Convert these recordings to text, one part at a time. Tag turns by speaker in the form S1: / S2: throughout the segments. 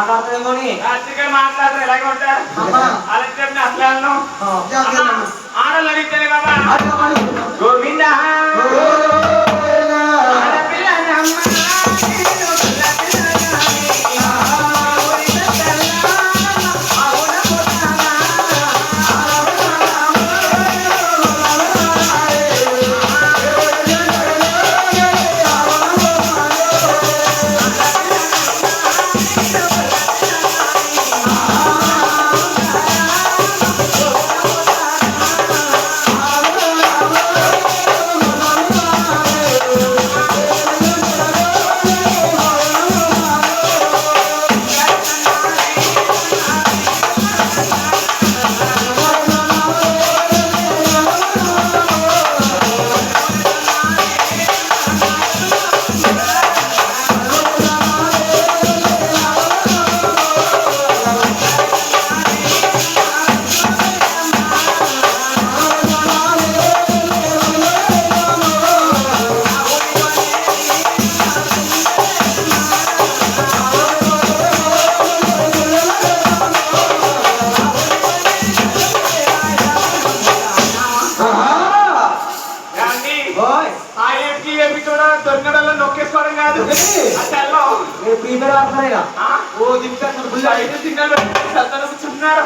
S1: మాట్లాడతామని
S2: మాట్లాడతారు ఎలాగే ఉంటారు అలా చెప్పిన అసలు ఆడలు అడిగితే బాబా గోవింద దొరికడల్లో నొక్కేసుకోవడం కాదు కూర్చున్నారు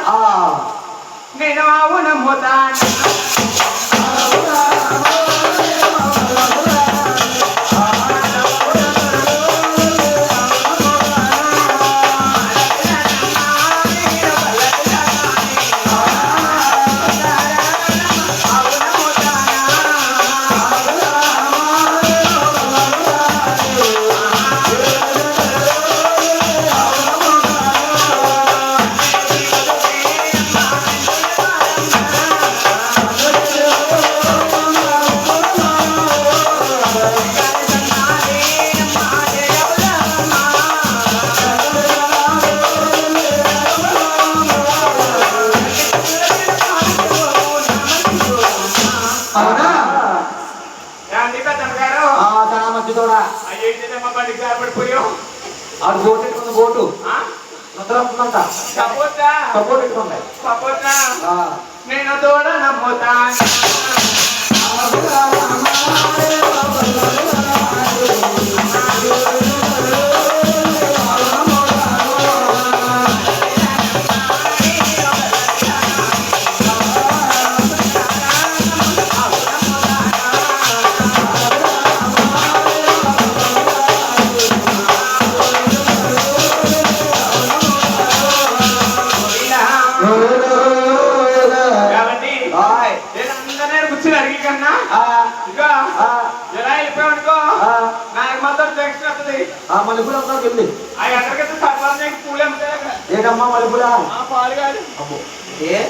S2: నేను అవునమ్మోదా
S1: అది బోటు ఎట్టుకుంది బోటు వస్తుందంట సపోర్ట్ ఎట్టుకుంది
S2: నేను తోడ నమ్ముతా
S1: మల్లెపూల వెళ్ళి
S2: అక్కడికైతే సర్వాన్ని పూలు అమ్ముతాయి
S1: ఏదమ్మా మల్లెపూల
S2: పాలు కాదు
S1: ఏ